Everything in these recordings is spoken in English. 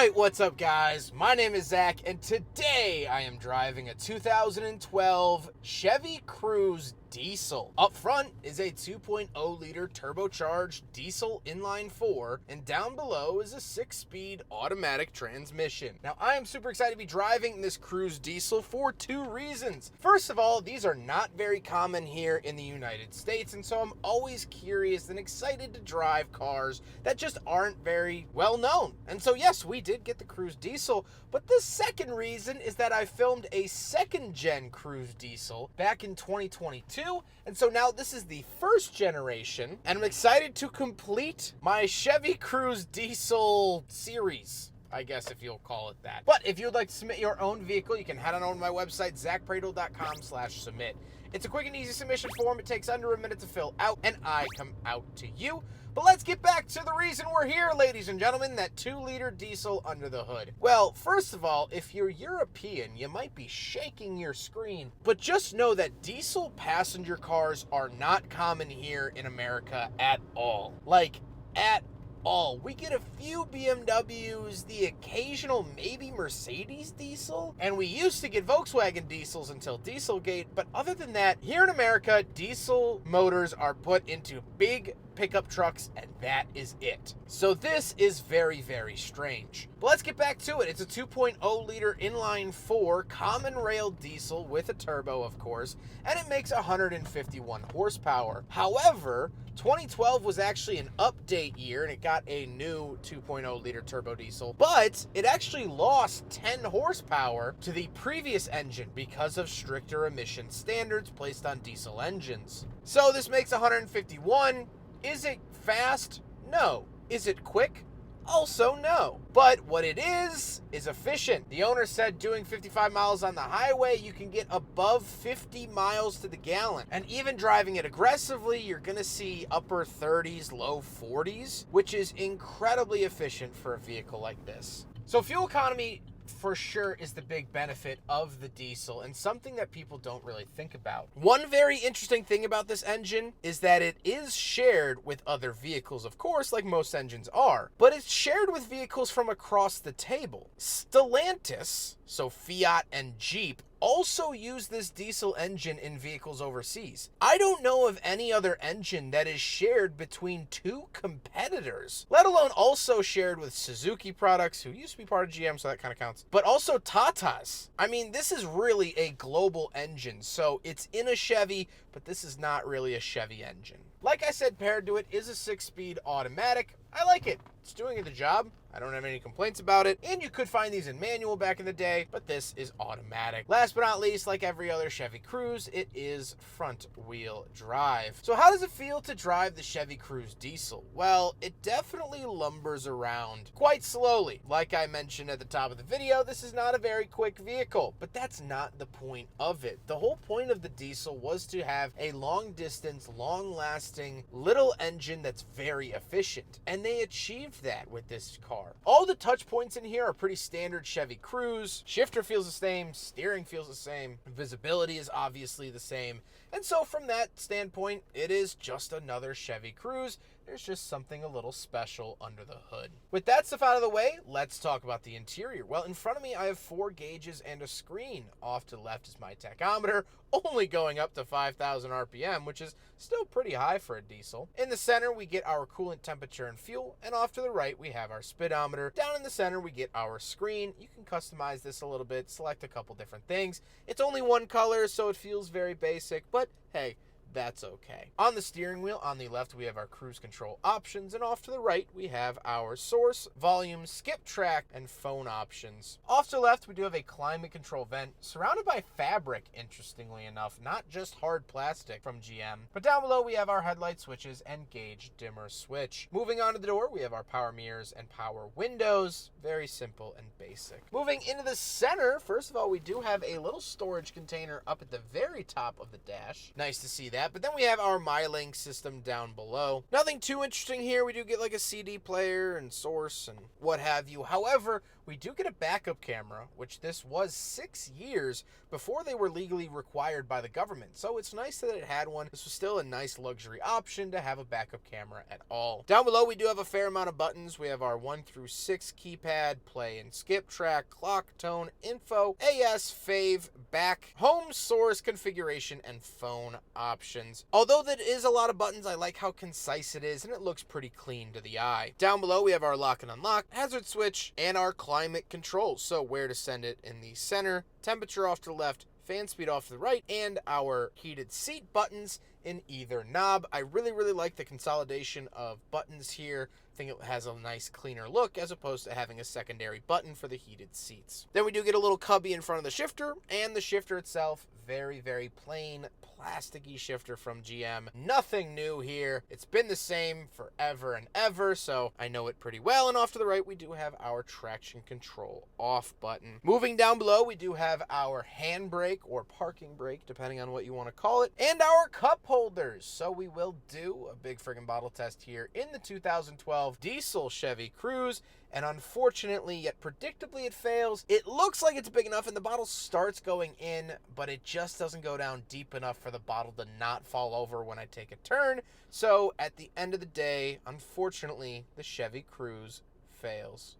Alright, what's up guys? My name is Zach, and today I am driving a 2012 Chevy Cruze diesel. Up front is a 2.0 liter turbocharged diesel inline 4, and down below is a 6-speed automatic transmission. Now I am super excited to be driving this Cruze diesel for two reasons. First of all, these are not very common here in the United States, and so I'm always curious and excited to drive cars that just aren't very well known. And so yes, we did get the Cruze diesel, but the second reason is that I filmed a second gen Cruze diesel back in 2022. And so now this is the first generation, and I'm excited to complete my Chevy Cruze diesel series, I guess, if you'll call it that. But if you'd like to submit your own vehicle, you can head on over to my website, zackpradel.com/submit. It's a quick and easy submission form. It takes under a minute to fill out, and I come out to you. But let's get back to the reason we're here, ladies and gentlemen, that 2-liter diesel under the hood. Well, first of all, if you're European, you might be shaking your screen, but just know that diesel passenger cars are not common here in America at all. Like, at all. We get a few BMWs, the occasional maybe Mercedes diesel, and we used to get Volkswagen diesels until Dieselgate, but other than that, here in America, diesel motors are put into big pickup trucks, and that is it. So this is very, very strange. But let's get back to it. It's a 2.0 liter inline 4 common rail diesel with a turbo, of course, and it makes 151 horsepower. However, 2012 was actually an update year, and it got a new 2.0 liter turbo diesel, but it actually lost 10 horsepower to the previous engine because of stricter emission standards placed on diesel engines. So this makes 151. Is it fast? No. Is it quick? Also no. But what it is efficient. The owner said doing 55 miles on the highway, you can get above 50 miles to the gallon. And even driving it aggressively, you're gonna see upper 30s, low 40s, which is incredibly efficient for a vehicle like this. So fuel economy for sure is the big benefit of the diesel, and something that people don't really think about. One very interesting thing about this engine is that it is shared with other vehicles, of course, like most engines are, but it's shared with vehicles from across the table. Stellantis, so Fiat and Jeep, also use this diesel engine in vehicles overseas. I don't know of any other engine that is shared between two competitors, let alone also shared with Suzuki products, who used to be part of GM, so that kind of counts, but also Tata's. I mean, this is really a global engine, so it's in a Chevy, but this is not really a Chevy engine. Like I said, paired to it is a 6-speed automatic. I like it. It's doing the job. I don't have any complaints about it. And you could find these in manual back in the day, but this is automatic. Last but not least, like every other Chevy Cruze, it is front wheel drive. So how does it feel to drive the Chevy Cruze diesel? Well, it definitely lumbers around quite slowly. Like I mentioned at the top of the video, this is not a very quick vehicle, but that's not the point of it. The whole point of the diesel was to have a long distance, long lasting little engine that's very efficient. And they achieved that with this car. All the touch points in here are pretty standard Chevy Cruze. Shifter feels the same, steering feels the same, visibility is obviously the same. And so from that standpoint, it is just another Chevy Cruze. There's just something a little special under the hood. With that stuff out of the way, let's talk about the interior. Well, in front of me, I have 4 gauges and a screen. Off to the left is my tachometer, only going up to 5,000 RPM, which is still pretty high for a diesel. In the center, we get our coolant temperature and fuel, and off to the right, we have our speedometer. Down in the center, we get our screen. You can customize this a little bit, select a couple different things. It's only one color, so it feels very basic, but hey, that's okay. On the steering wheel, on the left, we have our cruise control options, and off to the right, we have our source, volume, skip track, and phone options. Off to the left, we do have a climate control vent surrounded by fabric, interestingly enough, not just hard plastic from GM. But down below, we have our headlight switches and gauge dimmer switch. Moving on to the door, we have our power mirrors and power windows. Very simple and basic. Moving into the center, first of all, we do have a little storage container up at the very top of the dash. Nice to see that. that. But then we have our MyLink system down below. Nothing too interesting here. We do get like a CD player and source and what have you. However, we do get a backup camera, which this was 6 years before they were legally required by the government. So it's nice that it had one. This was still a nice luxury option to have a backup camera at all. Down below, we do have a fair amount of buttons. We have our 1 through 6 keypad, play and skip, track, clock, tone, info, AS, fave, back, home, source, configuration, and phone options. Although that is a lot of buttons, I like how concise it is, and it looks pretty clean to the eye. Down below, we have our lock and unlock, hazard switch, and our climate controls. So where to send it in the center, temperature off to the left, fan speed off to the right, and our heated seat buttons in either knob. I really like the consolidation of buttons here. I think it has a nice cleaner look as opposed to having a secondary button for the heated seats. Then we do get a little cubby in front of the shifter, and the shifter itself, very plain plasticky shifter from GM. Nothing new here. It's been the same forever and ever, so I know it pretty well. And off to the right, we do have our traction control off button. Moving down below, we do have our handbrake or parking brake, depending on what you want to call it, and our cup holders. So we will do a big friggin' bottle test here in the 2012 diesel Chevy Cruze. And unfortunately, yet predictably, it fails. It looks like it's big enough, and the bottle starts going in, but it just doesn't go down deep enough for the bottle to not fall over when I take a turn. So at the end of the day, unfortunately, the Chevy Cruze fails.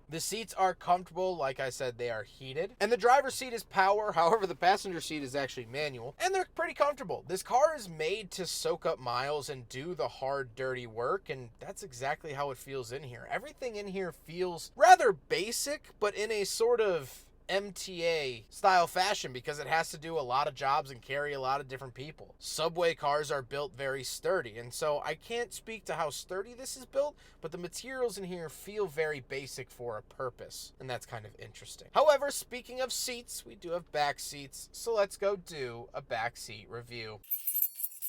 The seats are comfortable. Like I said, they are heated. And the driver's seat is power. However, the passenger seat is actually manual. And they're pretty comfortable. This car is made to soak up miles and do the hard, dirty work. And that's exactly how it feels in here. Everything in here feels rather basic, but in a sort of MTA style fashion because it has to do a lot of jobs and carry a lot of different people. Subway cars are built very sturdy, and so I can't speak to how sturdy this is built, but the materials in here feel very basic for a purpose, and that's kind of interesting. However, speaking of seats, we do have back seats, so let's go do a back seat review.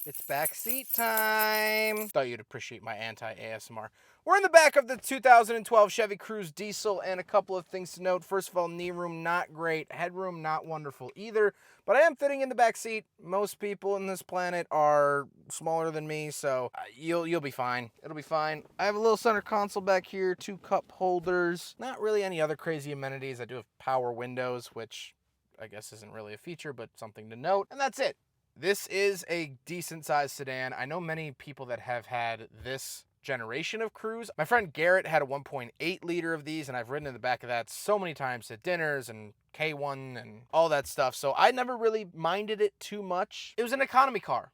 It's back seat time. Thought you'd appreciate my anti-ASMR. We're in the back of the 2012 Chevy Cruze diesel, and a couple of things to note. First of all, knee room not great, headroom not wonderful either, but I am fitting in the back seat. Most people in this planet are smaller than me, so you'll be fine. It'll be fine. I have a little center console back here, 2 cup holders. Not really any other crazy amenities. I do have power windows, which I guess isn't really a feature, but something to note, and that's it. This is a decent sized sedan. I know many people that have had this generation of Cruze. My friend Garrett had a 1.8 liter of these, and I've ridden in the back of that so many times at dinners and K1 and all that stuff. So I never really minded it too much. It was an economy car.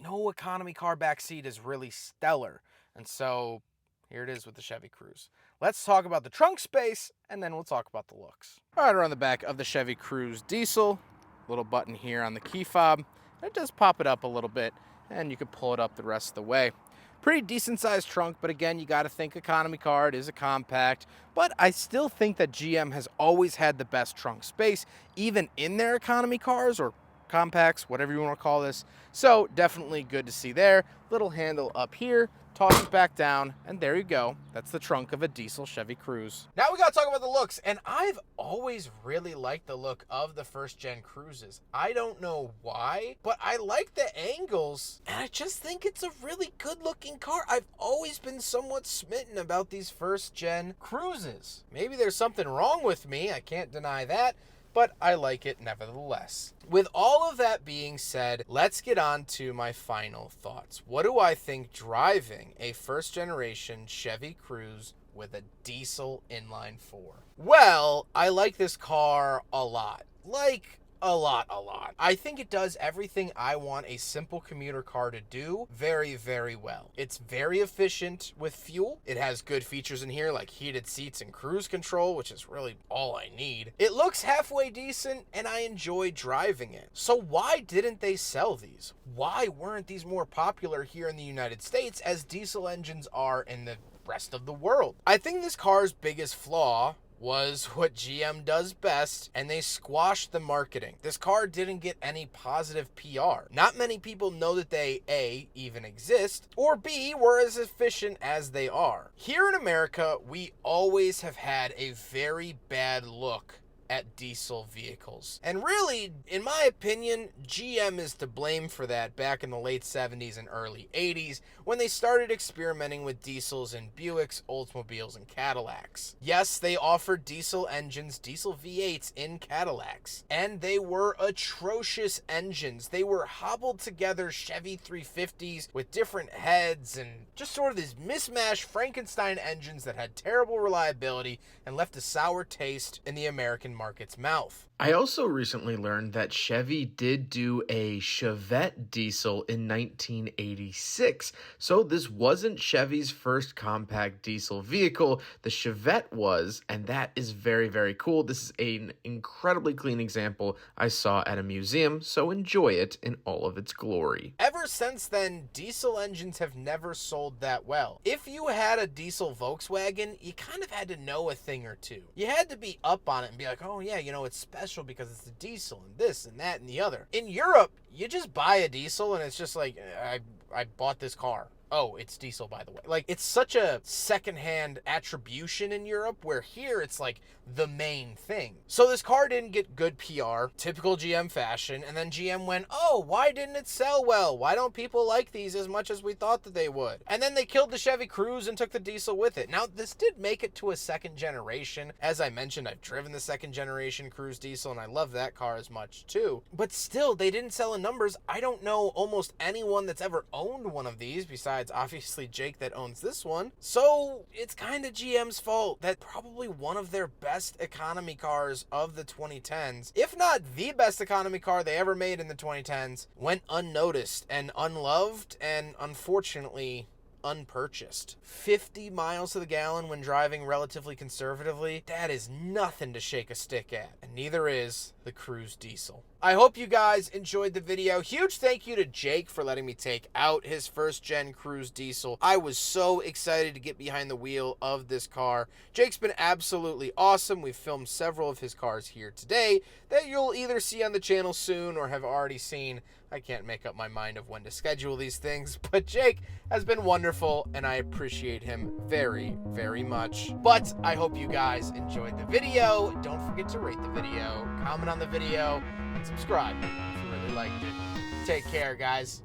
No economy car backseat is really stellar. And so here it is with the Chevy Cruze. Let's talk about the trunk space, and then we'll talk about the looks. All right, we're on the back of the Chevy Cruze diesel. Little button here on the key fob. It does pop it up a little bit, and you can pull it up the rest of the way. Pretty decent sized trunk, but again, you got to think economy car. It is a compact, but I still think that GM has always had the best trunk space, even in their economy cars or compacts, whatever you want to call this. So definitely good to see there. Little handle up here, toss it back down, and there you go. That's the trunk of a diesel Chevy Cruze. Now we got to talk about the looks, and I've always really liked the look of the first gen Cruzes. I don't know why, but I like the angles, and I just think it's a really good looking car. I've always been somewhat smitten about these first gen Cruzes. Maybe there's something wrong with me, I can't deny that, but I like it nevertheless. With all of that being said, let's get on to my final thoughts. What do I think driving a first generation Chevy Cruze with a diesel inline 4? Well, I like this car a lot. A lot. I think it does everything I want a simple commuter car to do very, very well. It's very efficient with fuel. It has good features in here like heated seats and cruise control, which is really all I need. It looks halfway decent, and I enjoy driving it. So why didn't they sell these? Why weren't these more popular here in the United States as diesel engines are in the rest of the world? I think this car's biggest flaw was what GM does best, and they squashed the marketing. This car didn't get any positive PR. Not many people know that they, A, even exist, or B, were as efficient as they are. Here in America, we always have had a very bad look at diesel vehicles. And really, in my opinion, GM is to blame for that back in the late 70s and early 80s when they started experimenting with diesels in Buicks, Oldsmobiles, and Cadillacs. Yes, they offered diesel engines, diesel V8s in Cadillacs, and they were atrocious engines. They were hobbled together Chevy 350s with different heads and just sort of these mismatched Frankenstein engines that had terrible reliability and left a sour taste in the American market's mouth. I also recently learned that Chevy did do a Chevette diesel in 1986. So this wasn't Chevy's first compact diesel vehicle. The Chevette was, and that is very, very cool. This is an incredibly clean example I saw at a museum, so enjoy it in all of its glory. Ever since then, diesel engines have never sold that well. If you had a diesel Volkswagen, you kind of had to know a thing or two. You had to be up on it and be like, oh yeah, it's special because it's a diesel and this and that and the other. In Europe, you just buy a diesel and it's just like, I bought this car. Oh, it's diesel, by the way. Like, it's such a secondhand attribution in Europe, where here it's like the main thing. So this car didn't get good PR, typical GM fashion, and then GM went, oh, why didn't it sell well? Why don't people like these as much as we thought that they would? And then they killed the Chevy Cruze and took the diesel with it. Now, this did make it to a second generation. As I mentioned, I've driven the second generation Cruze diesel, and I love that car as much too. But still, they didn't sell in numbers. I don't know almost anyone that's ever owned one of these besides obviously Jake that owns this one. So it's kind of GM's fault that probably one of their best economy cars of the 2010s, if not the best economy car they ever made in the 2010s, went unnoticed and unloved and unfortunately unpurchased. 50 miles to the gallon when driving relatively conservatively, that is nothing to shake a stick at, and neither is the Cruze diesel. I hope you guys enjoyed the video. Huge thank you to Jake for letting me take out his first gen Cruze diesel. I was so excited to get behind the wheel of this car. Jake's been absolutely awesome. We've filmed several of his cars here today that you'll either see on the channel soon or have already seen. I can't make up my mind of when to schedule these things, but Jake has been wonderful and I appreciate him very, very much. But I hope you guys enjoyed the video. Don't forget to rate the video, comment on the video, and subscribe if you really liked it. Take care, guys.